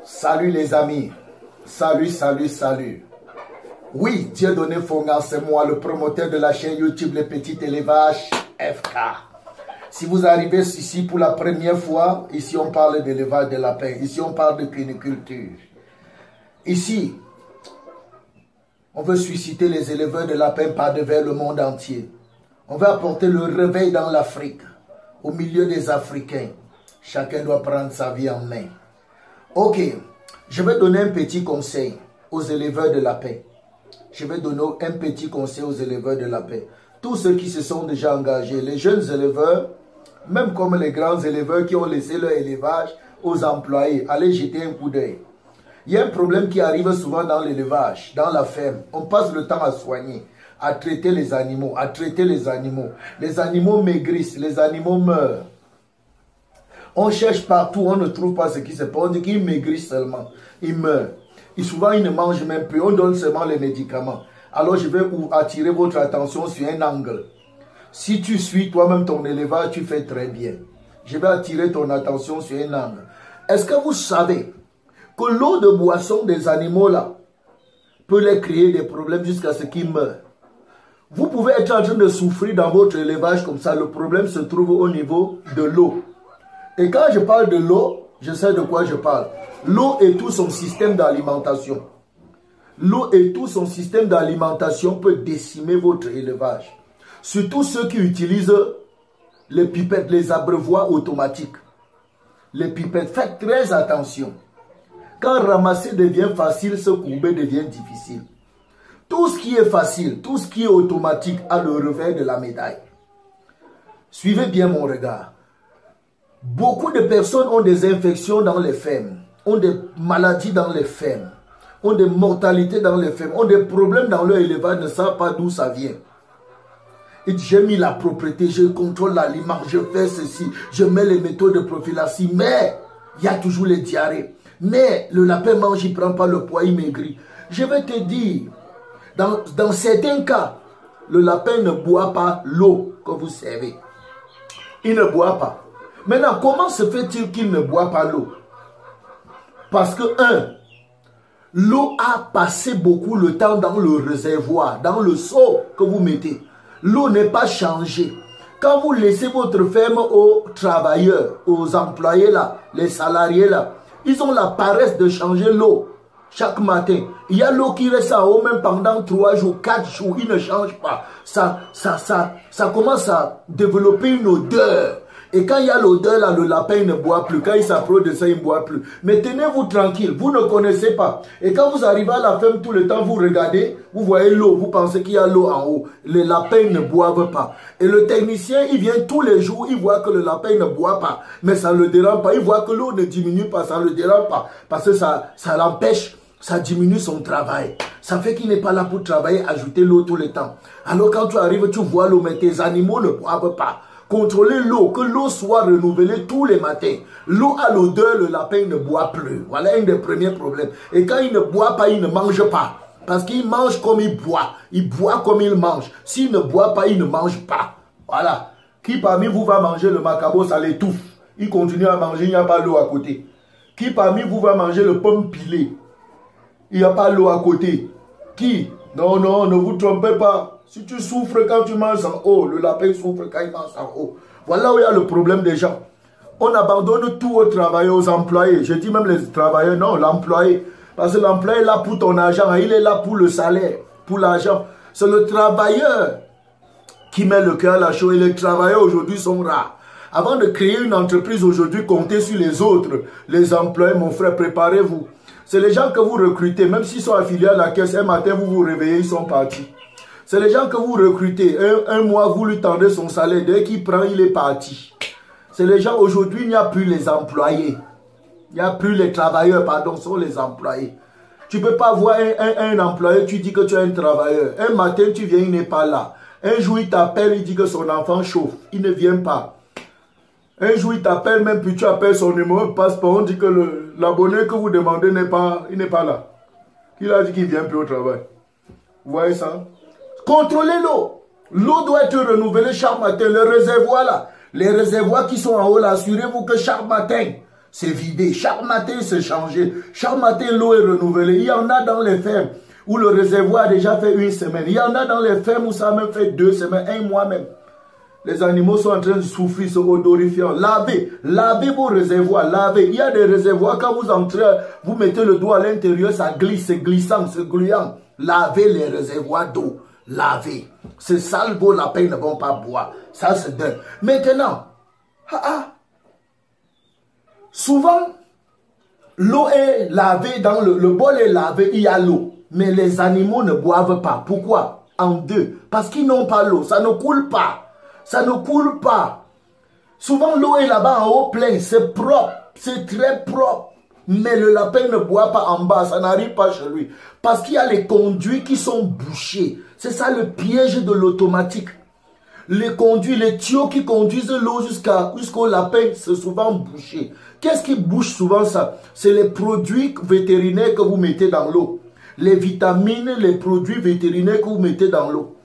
Salut les amis. Salut, salut, salut. Oui, Dieudonné Fongan, c'est moi, le promoteur de la chaîne YouTube Les Petits Élevages FK. Si vous arrivez ici pour la première fois, ici on parle d'élevage de lapins, ici on parle de cuniculture. Ici, on veut susciter les éleveurs de lapins par devers le monde entier. On veut apporter le réveil dans l'Afrique, au milieu des Africains. Chacun doit prendre sa vie en main. Ok, je vais donner un petit conseil aux éleveurs de lapins. Je vais donner un petit conseil aux éleveurs de lapins. Tous ceux qui se sont déjà engagés, les jeunes éleveurs, même comme les grands éleveurs qui ont laissé leur élevage aux employés, allez jeter un coup d'œil. Il y a un problème qui arrive souvent dans l'élevage, dans la ferme. On passe le temps à soigner, à traiter les animaux, à traiter les animaux. Les animaux maigrissent, les animaux meurent. On cherche partout, on ne trouve pas ce qui se passe. On dit qu'ils maigrissent seulement, ils meurent. Et souvent, ils ne mangent même plus, on donne seulement les médicaments. Alors, je vais attirer votre attention sur un angle. Si tu suis toi-même ton élevage, tu fais très bien. Je vais attirer ton attention sur un angle. Est-ce que vous savez que l'eau de boisson des animaux là peut les créer des problèmes jusqu'à ce qu'ils meurent? Vous pouvez être en train de souffrir dans votre élevage comme ça. Le problème se trouve au niveau de l'eau. Et quand je parle de l'eau, je sais de quoi je parle. L'eau et tout son système d'alimentation. L'eau et tout son système d'alimentation peut décimer votre élevage. Surtout ceux qui utilisent les pipettes, les abreuvoirs automatiques. Les pipettes, faites très attention. Quand ramasser devient facile, se courber devient difficile. Tout ce qui est facile, tout ce qui est automatique a le revers de la médaille. Suivez bien mon regard. Beaucoup de personnes ont des infections dans les fermes, ont des maladies dans les fermes, ont des mortalités dans les fermes, ont des problèmes dans leur élevage, ne savent pas d'où ça vient. J'ai mis la propreté, je contrôle l'aliment, je fais ceci, je mets les méthodes de prophylaxie, mais il y a toujours les diarrhées. Mais le lapin mange, il ne prend pas le poids, il maigrit. Je vais te dire, dans certains cas, le lapin ne boit pas l'eau que vous servez. Il ne boit pas. Maintenant, comment se fait-il qu'il ne boit pas l'eau? Parce que, l'eau a passé beaucoup le temps dans le réservoir, dans le seau que vous mettez. L'eau n'est pas changée. Quand vous laissez votre ferme aux travailleurs, aux employés là, les salariés là, ils ont la paresse de changer l'eau chaque matin. Il y a l'eau qui reste en haut même pendant 3 jours, 4 jours, il ne change pas. Ça commence à développer une odeur. Et quand il y a l'odeur là, le lapin ne boit plus. Quand il s'approche de ça, il ne boit plus. Mais tenez-vous tranquille, vous ne connaissez pas. Et quand vous arrivez à la ferme tout le temps, vous regardez, vous voyez l'eau, vous pensez qu'il y a l'eau en haut. Les lapins ne boivent pas. Et le technicien, il vient tous les jours, il voit que le lapin ne boit pas. Mais ça ne le dérange pas. Il voit que l'eau ne diminue pas, ça ne le dérange pas. Parce que ça l'empêche, ça diminue son travail. Ça fait qu'il n'est pas là pour travailler, ajouter l'eau tout le temps. Alors quand tu arrives, tu vois l'eau, mais tes animaux ne boivent pas. Contrôlez l'eau, que l'eau soit renouvelée tous les matins. L'eau a l'odeur, le lapin ne boit plus. Voilà un des premiers problèmes. Et quand il ne boit pas, il ne mange pas. Parce qu'il mange comme il boit. Il boit comme il mange. S'il ne boit pas, il ne mange pas. Voilà. Qui parmi vous va manger le macabo, ça l'étouffe. Il continue à manger, il n'y a pas l'eau à côté. Qui parmi vous va manger le pomme pilé? Il n'y a pas l'eau à côté. Qui? Non, non, ne vous trompez pas. Si tu souffres quand tu manges en haut, le lapin souffre quand il mange en haut. Voilà où il y a le problème des gens. On abandonne tout aux travailleurs, aux employés. Je dis même les travailleurs, non, l'employé. Parce que l'employé est là pour ton argent, il est là pour le salaire, pour l'argent. C'est le travailleur qui met le cœur à la chose. Et les travailleurs aujourd'hui sont rares. Avant de créer une entreprise aujourd'hui, comptez sur les autres. Les employés, mon frère, préparez-vous. C'est les gens que vous recrutez, même s'ils sont affiliés à la caisse, un matin vous vous réveillez, ils sont partis. C'est les gens que vous recrutez. Un mois, vous lui tendez son salaire. Dès qu'il prend, il est parti. C'est les gens, aujourd'hui, il n'y a plus les employés. Il n'y a plus les travailleurs, pardon, ce sont les employés. Tu ne peux pas voir un employé, tu dis que tu es un travailleur. Un matin, tu viens, il n'est pas là. Un jour, il t'appelle, il dit que son enfant chauffe. Il ne vient pas. Un jour, il t'appelle, même puis tu appelles son numéro de passeport, on dit que l'abonné que vous demandez il n'est pas là. Il a dit qu'il ne vient plus au travail. Vous voyez ça? Contrôlez l'eau. L'eau doit être renouvelée chaque matin. Le réservoir là, les réservoirs qui sont en haut là, assurez-vous que chaque matin, c'est vidé. Chaque matin, c'est changé. Chaque matin, l'eau est renouvelée. Il y en a dans les fermes où le réservoir a déjà fait 1 semaine. Il y en a dans les fermes où ça a même fait 2 semaines, 1 mois même. Les animaux sont en train de souffrir, se odorifiant. Lavez, lavez vos réservoirs, lavez. Il y a des réservoirs, quand vous entrez, vous mettez le doigt à l'intérieur, ça glisse, c'est glissant, c'est gluant. Lavez les réservoirs d'eau, lavez. C'est sale, vos lapins ne vont pas boire. Ça, c'est dingue. Maintenant, souvent, l'eau est lavée, dans le bol est lavé, il y a l'eau. Mais les animaux ne boivent pas. Pourquoi? En deux. Parce qu'ils n'ont pas l'eau, ça ne coule pas. Ça ne coule pas. Souvent, l'eau est là-bas en haut plein. C'est propre. C'est très propre. Mais le lapin ne boit pas en bas. Ça n'arrive pas chez lui. Parce qu'il y a les conduits qui sont bouchés. C'est ça le piège de l'automatique. Les conduits, les tuyaux qui conduisent l'eau jusqu'au lapin, c'est souvent bouché. Qu'est-ce qui bouche souvent ça? C'est les produits vétérinaires que vous mettez dans l'eau. Les vitamines, les produits vétérinaires que vous mettez dans l'eau.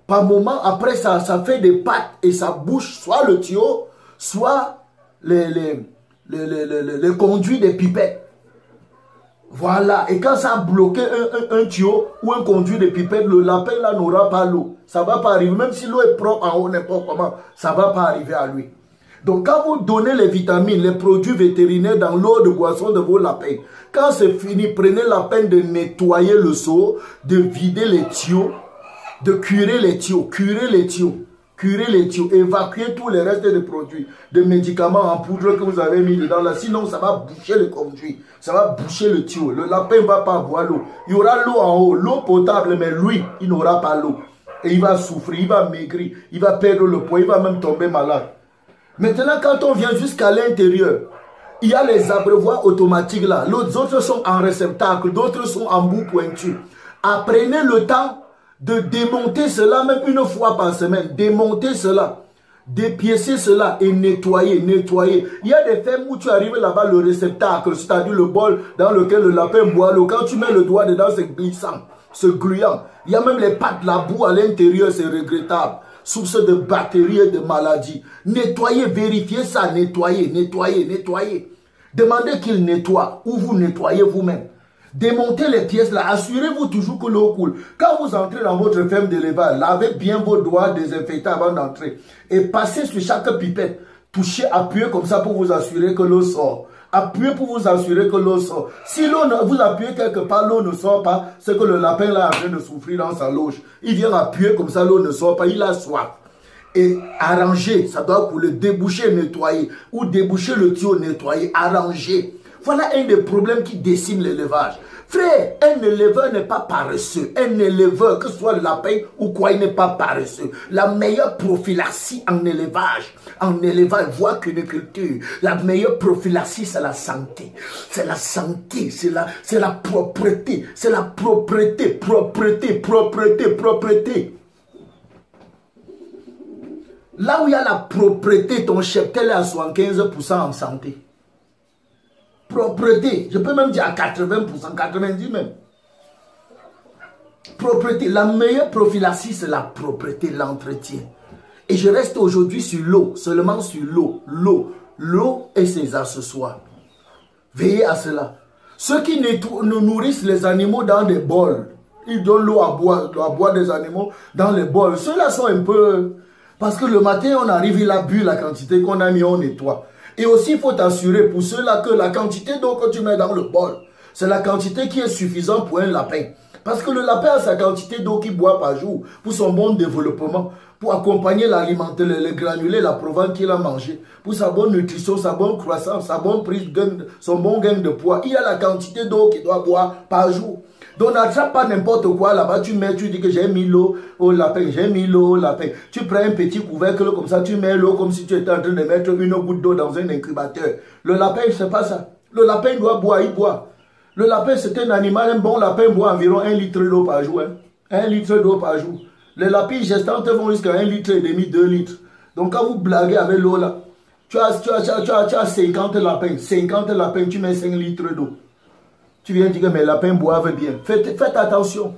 Par moment, après ça fait des pattes et ça bouche soit le tuyau, soit les conduits des pipettes. Voilà. Et quand ça a bloqué un tuyau ou un conduit de pipettes, le lapin là n'aura pas l'eau. Ça ne va pas arriver. Même si l'eau est propre en haut, n'importe comment, ça ne va pas arriver à lui. Donc quand vous donnez les vitamines, les produits vétérinaires dans l'eau de boisson de vos lapins, quand c'est fini, prenez la peine de nettoyer le seau, de vider les tuyaux, de curer les tuyaux, évacuer tous les restes de produits, de médicaments en poudre que vous avez mis dedans là, sinon ça va boucher le conduit, ça va boucher le tuyau, le lapin ne va pas boire l'eau, il y aura l'eau en haut, l'eau potable, mais lui, il n'aura pas l'eau, et il va souffrir, il va maigrir, il va perdre le poids, il va même tomber malade. Maintenant, quand on vient jusqu'à l'intérieur, il y a les abreuvoirs automatiques là, les autres sont en réceptacle, d'autres sont en bout pointu. Apprenez le temps de démonter cela même une fois par semaine, démonter cela, dépiécer cela et nettoyer. Il y a des fermes où tu arrives là-bas, le réceptacle, c'est-à-dire le bol dans lequel le lapin boit l'eau. Quand tu mets le doigt dedans, c'est glissant, c'est gluant. Il y a même les pattes, la boue à l'intérieur, c'est regrettable. Source de bactéries et de maladies. Nettoyez, vérifiez ça, nettoyez. Demandez qu'il nettoie ou vous nettoyez vous-même. Démontez les pièces là, assurez-vous toujours que l'eau coule. Quand vous entrez dans votre ferme d'élevage, lavez bien vos doigts désinfectés avant d'entrer. Et passez sur chaque pipette. Touchez, appuyez comme ça pour vous assurer que l'eau sort. Appuyez pour vous assurer que l'eau sort. Si vous appuyez quelque part, l'eau ne sort pas, c'est que le lapin là est en train de souffrir dans sa loge. Il vient appuyer comme ça, l'eau ne sort pas, il a soif. Et arranger, ça doit couler, déboucher, nettoyer. Ou déboucher le tuyau, nettoyer, arranger. Voilà un des problèmes qui déciment l'élevage. Frère, un éleveur n'est pas paresseux. Un éleveur, que ce soit le lapin ou quoi, il n'est pas paresseux. La meilleure prophylaxie en élevage, voire cuniculture, la meilleure prophylaxie, c'est la santé. C'est la santé, c'est la propreté. C'est la propreté. Là où il y a la propreté, ton cheptel est à 75% en santé. Propreté, je peux même dire à 80%, 90% même. Propreté, la meilleure prophylaxie, c'est la propreté, l'entretien. Et je reste aujourd'hui sur l'eau, seulement sur l'eau. L'eau et ses accessoires. Veillez à cela. Ceux qui nourrissent les animaux dans des bols, ils donnent l'eau à boire des animaux dans les bols. Ceux-là sont un peu... Parce que le matin, on arrive, il a bu la quantité qu'on a mis, on nettoie. Et aussi, il faut t'assurer pour ceux-là que la quantité d'eau que tu mets dans le bol, c'est la quantité qui est suffisante pour un lapin. Parce que le lapin a sa quantité d'eau qu'il boit par jour pour son bon développement, pour accompagner l'alimentaire, les granulés, la provence qu'il a mangé, pour sa bonne nutrition, sa bonne croissance, sa bonne prise, son bon gain de poids. Il y a la quantité d'eau qu'il doit boire par jour. Donc n'attrape pas n'importe quoi là-bas, tu dis que j'ai mis l'eau au lapin, Tu prends un petit couvercle comme ça, tu mets l'eau comme si tu étais en train de mettre une goutte d'eau dans un incubateur. Le lapin, c'est pas ça. Le lapin doit boire, il boit. Le lapin, c'est un animal, un bon lapin boit environ 1 litre d'eau par jour. 1 litre d'eau par jour. Les lapins gestantes vont jusqu'à 1,5 litre, 2 litres. Donc quand vous blaguez avec l'eau là, tu as 50 lapins. 50 lapins, tu mets 5 litres d'eau. Tu viens dire que mes lapins boivent bien. Faites attention.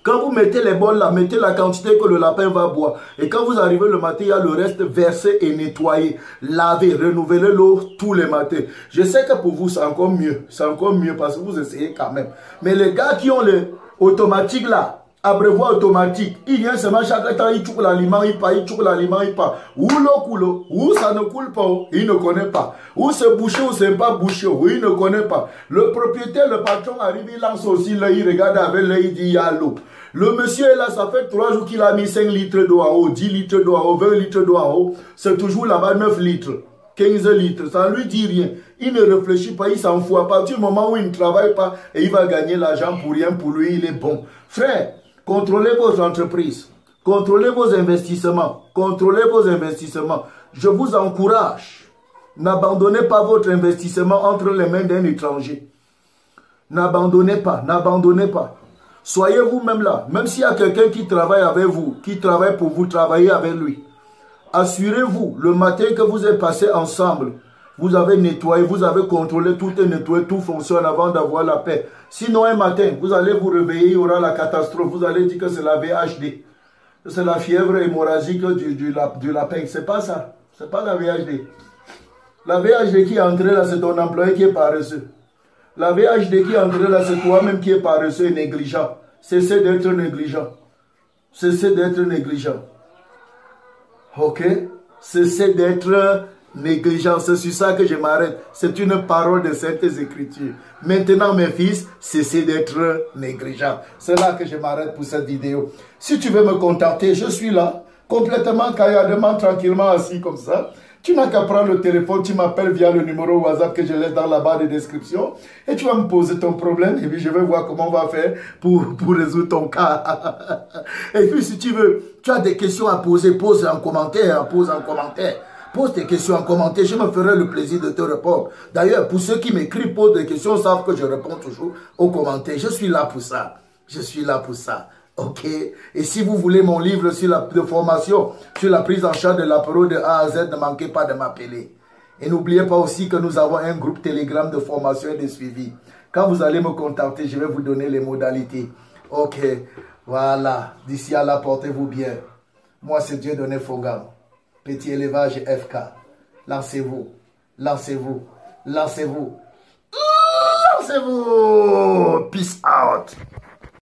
Quand vous mettez les bols là, mettez la quantité que le lapin va boire. Et quand vous arrivez le matin, il y a le reste versé et nettoyé. Lavez, renouvelez l'eau tous les matins. Je sais que pour vous, c'est encore mieux. C'est encore mieux parce que vous essayez quand même. Mais les gars qui ont les automatiques là, abreuvoir automatique, il vient seulement chaque temps, il choque l'aliment, il part, il choque l'aliment, il part. Ou l'eau coule, ou ça ne coule pas, il ne connaît pas. Ou c'est bouché ou c'est pas bouché, ou il ne connaît pas. Le propriétaire, le patron arrive, il lance aussi l'œil, il regarde avec l'œil, il dit il y a l'eau. Le monsieur est là, ça fait 3 jours qu'il a mis 5 litres d'eau en haut, 10 litres d'eau en haut, 20 litres d'eau en haut. C'est toujours là-bas 9 litres, 15 litres. Ça ne lui dit rien. Il ne réfléchit pas, il s'en fout. À partir du moment où il ne travaille pas et il va gagner l'argent pour rien, pour lui, il est bon. Frère, contrôlez vos entreprises, contrôlez vos investissements, contrôlez vos investissements. Je vous encourage, n'abandonnez pas votre investissement entre les mains d'un étranger. N'abandonnez pas, n'abandonnez pas. Soyez vous-même là. Même s'il y a quelqu'un qui travaille avec vous, qui travaille pour vous, travaillez avec lui. Assurez-vous, le matin que vous êtes passé ensemble, vous avez nettoyé, vous avez contrôlé, tout est nettoyé, tout fonctionne avant d'avoir la paix. Sinon, un matin, vous allez vous réveiller, il y aura la catastrophe. Vous allez dire que c'est la VHD. C'est la fièvre hémorragique du lapin. C'est pas ça. C'est pas la VHD. La VHD qui est entrée là, c'est ton employé qui est paresseux. La VHD qui est entrée là, c'est toi-même qui est paresseux et négligent. Cessez d'être négligent. Cessez d'être négligent. Ok? Cessez d'être négligent. C'est sur ça que je m'arrête. C'est une parole de Saintes Écritures. Maintenant, mes fils, cessez d'être négligent. C'est là que je m'arrête pour cette vidéo. Si tu veux me contacter, je suis là, complètement caillardement, tranquillement assis comme ça. Tu n'as qu'à prendre le téléphone, tu m'appelles via le numéro WhatsApp que je laisse dans la barre de description et tu vas me poser ton problème et puis je vais voir comment on va faire pour résoudre ton cas. Et puis si tu veux, tu as des questions à poser, pose en commentaire, pose en commentaire. Pose tes questions en commentaire, je me ferai le plaisir de te répondre. D'ailleurs, pour ceux qui m'écrivent, posent des questions, savent que je réponds toujours aux commentaires. Je suis là pour ça. Je suis là pour ça. Ok, et si vous voulez mon livre sur de formation, sur la prise en charge de l'apéro de A à Z, ne manquez pas de m'appeler. Et n'oubliez pas aussi que nous avons un groupe Telegram de formation et de suivi. Quand vous allez me contacter, je vais vous donner les modalités. Ok, voilà. D'ici à là, portez-vous bien. Moi, c'est Dieudonné Fogam. Petit élevage FK. Lancez-vous. Lancez-vous. Lancez-vous. Lancez-vous. Peace out.